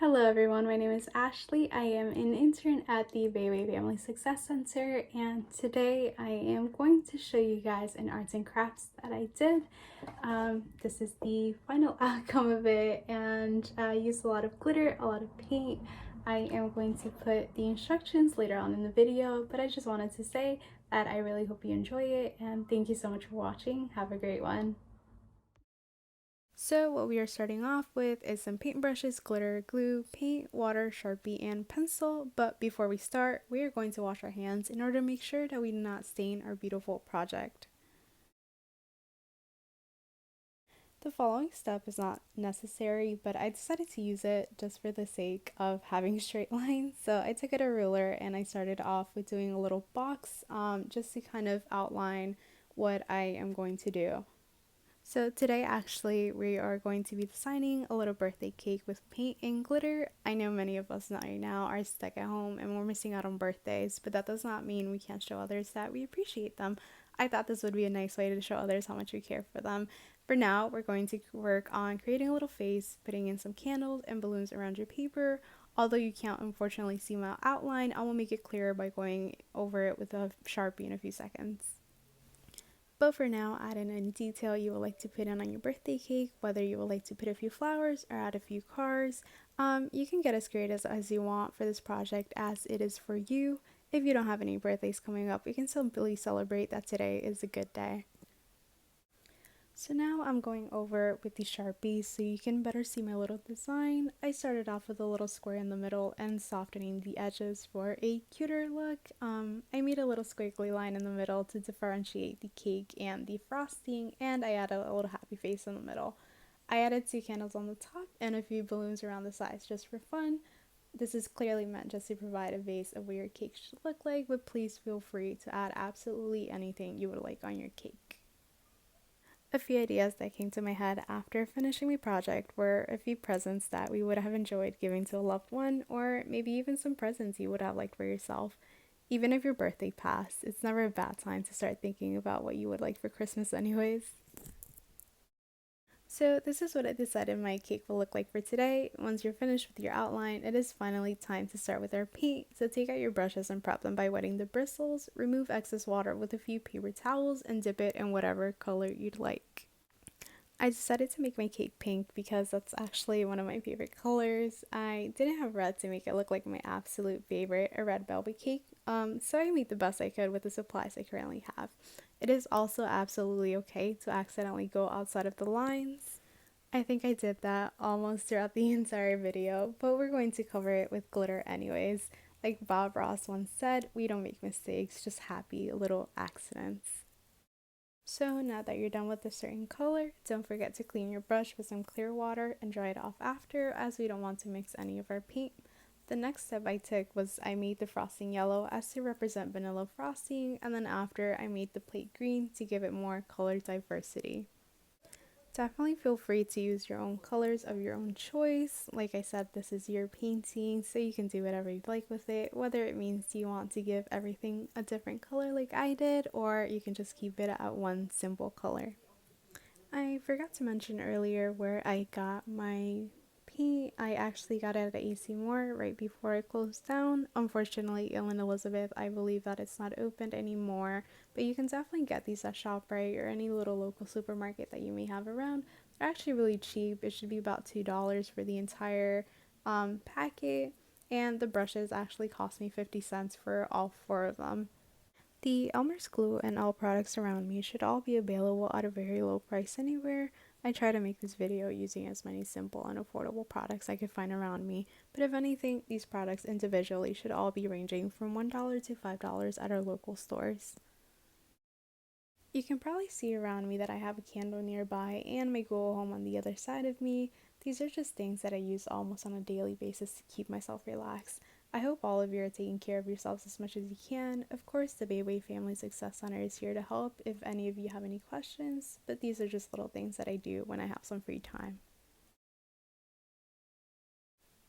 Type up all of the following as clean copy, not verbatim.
Hello everyone, my name is Ashley. I am an intern at the Bayway Family Success Center, and today I am going to show you guys an arts and crafts that I did. This is the final outcome of it, and I used a lot of glitter, a lot of paint. I am going to put the instructions later on in the video, but I just wanted to say that I really hope you enjoy it, and thank you so much for watching. Have a great one. So what we are starting off with is some paintbrushes, glitter, glue, paint, water, Sharpie, and pencil. But before we start, we are going to wash our hands in order to make sure that we do not stain our beautiful project. The following step is not necessary, but I decided to use it just for the sake of having straight lines. So I took out a ruler and I started off with doing a little box just to kind of outline what I am going to do. So today actually we are going to be designing a little birthday cake with paint and glitter. I know many of us right now are stuck at home and we're missing out on birthdays, but that does not mean we can't show others that we appreciate them. I thought this would be a nice way to show others how much we care for them. For now, we're going to work on creating a little face, putting in some candles and balloons around your paper. Although you can't unfortunately see my outline, I will make it clearer by going over it with a Sharpie in a few seconds. But for now, add in any detail you would like to put in on your birthday cake, whether you would like to put a few flowers or add a few cards. You can get as creative as you want for this project as it is for you. If you don't have any birthdays coming up, you can simply celebrate that today is a good day. So now I'm going over with the Sharpie so you can better see my little design. I started off with a little square in the middle and softening the edges for a cuter look. I made a little squiggly line in the middle to differentiate the cake and the frosting, and I added a little happy face in the middle. I added 2 candles on the top and a few balloons around the sides just for fun. This is clearly meant just to provide a base of what your cake should look like, but please feel free to add absolutely anything you would like on your cake. A few ideas that came to my head after finishing my project were a few presents that we would have enjoyed giving to a loved one, or maybe even some presents you would have liked for yourself. Even if your birthday passed, it's never a bad time to start thinking about what you would like for Christmas, anyways. So this is what I decided my cake will look like for today. Once you're finished with your outline, it is finally time to start with our paint. So take out your brushes and prep them by wetting the bristles, remove excess water with a few paper towels, and dip it in whatever color you'd like. I decided to make my cake pink because that's actually one of my favorite colors. I didn't have red to make it look like my absolute favorite, a red velvet cake, so I made the best I could with the supplies I currently have. It is also absolutely okay to accidentally go outside of the lines. I think I did that almost throughout the entire video, but we're going to cover it with glitter anyways. Like Bob Ross once said, we don't make mistakes, just happy little accidents. So now that you're done with a certain color, don't forget to clean your brush with some clear water and dry it off after, as we don't want to mix any of our paint. The next step I took was I made the frosting yellow as to represent vanilla frosting, and then after I made the plate green to give it more color diversity. Definitely feel free to use your own colors of your own choice. Like I said, this is your painting, so you can do whatever you'd like with it, whether it means you want to give everything a different color like I did, or you can just keep it at one simple color. I forgot to mention earlier where I got my paint. I actually got it at AC Moore right before it closed down. Unfortunately, in Elizabeth, I believe that it's not opened anymore, but you can definitely get these at ShopRite or any little local supermarket that you may have around. They're actually really cheap. It should be about $2 for the entire packet, and the brushes actually cost me 50 cents for all 4 of them. The Elmer's glue and all products around me should all be available at a very low price anywhere. I try to make this video using as many simple and affordable products I could find around me, but if anything, these products individually should all be ranging from $1 to $5 at our local stores. You can probably see around me that I have a candle nearby and my Google Home on the other side of me. These are just things that I use almost on a daily basis to keep myself relaxed. I hope all of you are taking care of yourselves as much as you can. Of course, the Bayway Family Success Center is here to help if any of you have any questions, but these are just little things that I do when I have some free time.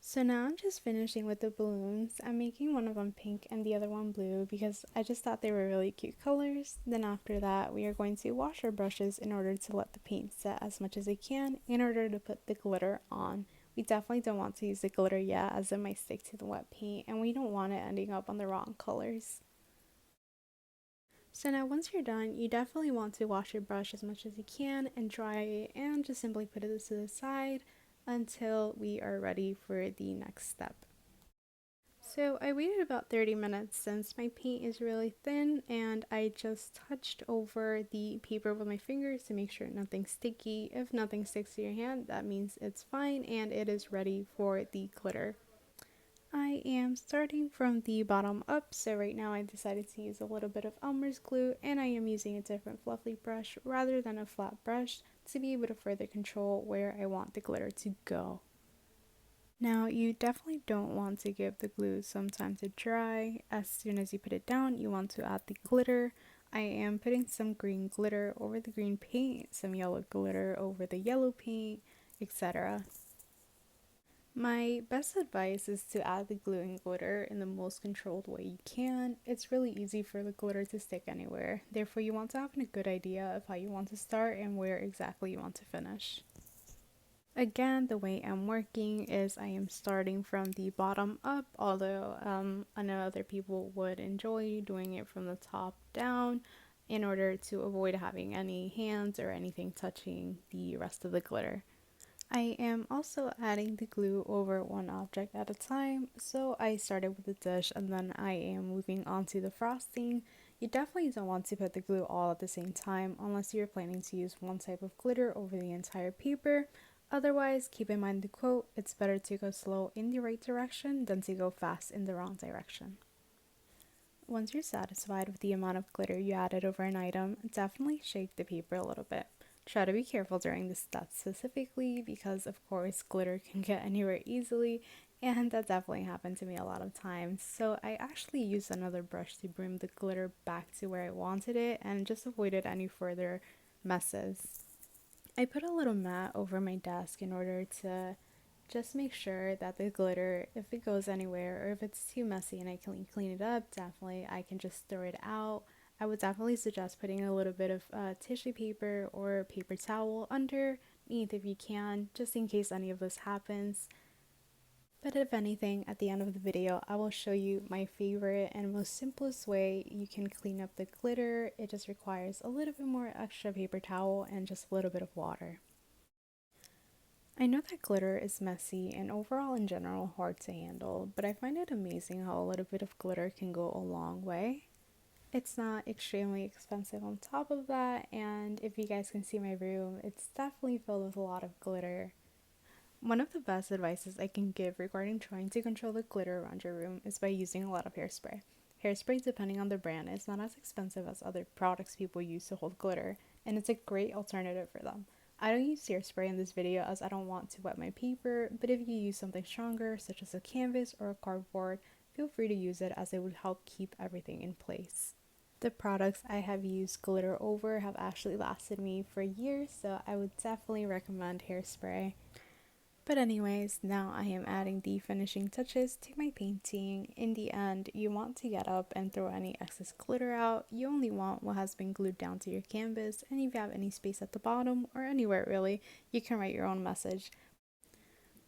So now I'm just finishing with the balloons. I'm making one of them pink and the other one blue because I just thought they were really cute colors. Then after that, we are going to wash our brushes in order to let the paint set as much as it can in order to put the glitter on. We definitely don't want to use the glitter yet as it might stick to the wet paint and we don't want it ending up on the wrong colors. So now once you're done, you definitely want to wash your brush as much as you can and dry it and just simply put it to the side until we are ready for the next step. So I waited about 30 minutes since my paint is really thin and I just touched over the paper with my fingers to make sure nothing's sticky. If nothing sticks to your hand, that means it's fine and it is ready for the glitter. I am starting from the bottom up, so right now I decided to use a little bit of Elmer's glue and I am using a different fluffy brush rather than a flat brush to be able to further control where I want the glitter to go. Now you definitely don't want to give the glue some time to dry. As soon as you put it down, you want to add the glitter. I am putting some green glitter over the green paint, some yellow glitter over the yellow paint, etc. My best advice is to add the glue and glitter in the most controlled way you can. It's really easy for the glitter to stick anywhere. Therefore, you want to have a good idea of how you want to start and where exactly you want to finish. Again, the way I'm working is I am starting from the bottom up, although I know other people would enjoy doing it from the top down in order to avoid having any hands or anything touching the rest of the glitter. I am also adding the glue over one object at a time, so I started with the dish and then I am moving on to the frosting. You definitely don't want to put the glue all at the same time unless you're planning to use one type of glitter over the entire paper. Otherwise, keep in mind the quote, it's better to go slow in the right direction than to go fast in the wrong direction. Once you're satisfied with the amount of glitter you added over an item, definitely shake the paper a little bit. Try to be careful during this step specifically because of course glitter can get anywhere easily and that definitely happened to me a lot of times. So I actually used another brush to bring the glitter back to where I wanted it and just avoided any further messes. I put a little mat over my desk in order to just make sure that the glitter, if it goes anywhere or if it's too messy and I can clean it up, definitely I can just throw it out. I would definitely suggest putting a little bit of tissue paper or paper towel underneath if you can, just in case any of this happens. But if anything, at the end of the video, I will show you my favorite and most simplest way you can clean up the glitter. It just requires a little bit more extra paper towel and just a little bit of water. I know that glitter is messy and overall in general hard to handle, but I find it amazing how a little bit of glitter can go a long way. It's not extremely expensive on top of that, and if you guys can see my room, it's definitely filled with a lot of glitter. One of the best advices I can give regarding trying to control the glitter around your room is by using a lot of hairspray. Hairspray, depending on the brand, is not as expensive as other products people use to hold glitter, and it's a great alternative for them. I don't use hairspray in this video as I don't want to wet my paper, but if you use something stronger, such as a canvas or a cardboard, feel free to use it as it would help keep everything in place. The products I have used glitter over have actually lasted me for years, so I would definitely recommend hairspray. But anyways, now I am adding the finishing touches to my painting. In the end, you want to get up and throw any excess glitter out. You only want what has been glued down to your canvas, and if you have any space at the bottom, or anywhere really, you can write your own message.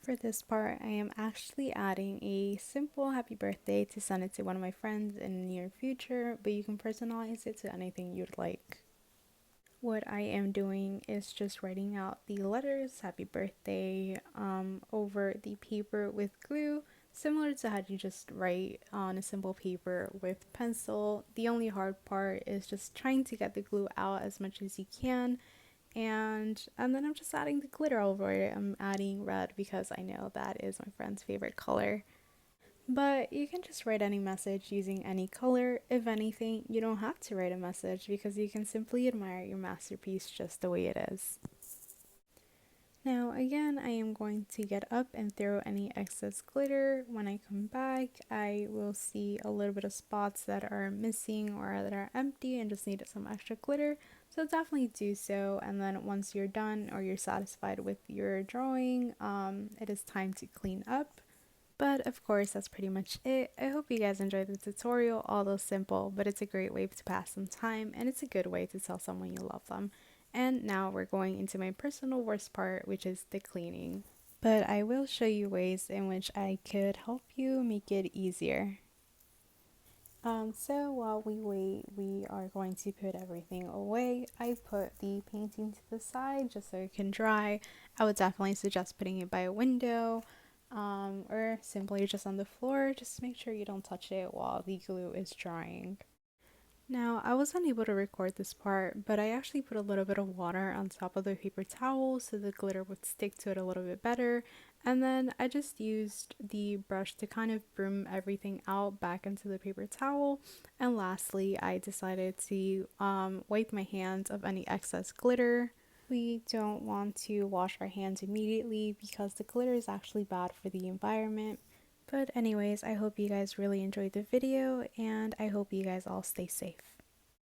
For this part, I am actually adding a simple happy birthday to send it to one of my friends in the near future, but you can personalize it to anything you'd like. What I am doing is just writing out the letters happy birthday over the paper with glue, similar to how you just write on a simple paper with pencil. The only hard part is just trying to get the glue out as much as you can, and then I'm just adding the glitter over it. I'm adding red because I know that is my friend's favorite color. But you can just write any message using any color. If anything, you don't have to write a message because you can simply admire your masterpiece just the way it is. Now again, I am going to get up and throw any excess glitter. When I come back, I will see a little bit of spots that are missing or that are empty and just need some extra glitter. So definitely do so, and then once you're done or you're satisfied with your drawing, it is time to clean up. But of course, that's pretty much it. I hope you guys enjoyed the tutorial, although simple, but it's a great way to pass some time and it's a good way to tell someone you love them. And now we're going into my personal worst part, which is the cleaning. but I will show you ways in which I could help you make it easier. So while we wait, we are going to put everything away. I put the painting to the side just so it can dry. I would definitely suggest putting it by a window, or simply just on the floor. Just make sure you don't touch it while the glue is drying. Now, I was unable to record this part, but I actually put a little bit of water on top of the paper towel so the glitter would stick to it a little bit better. And then I just used the brush to kind of broom everything out back into the paper towel. And lastly, I decided to wipe my hands of any excess glitter. We don't want to wash our hands immediately because the glitter is actually bad for the environment. But anyways, I hope you guys really enjoyed the video and I hope you guys all stay safe.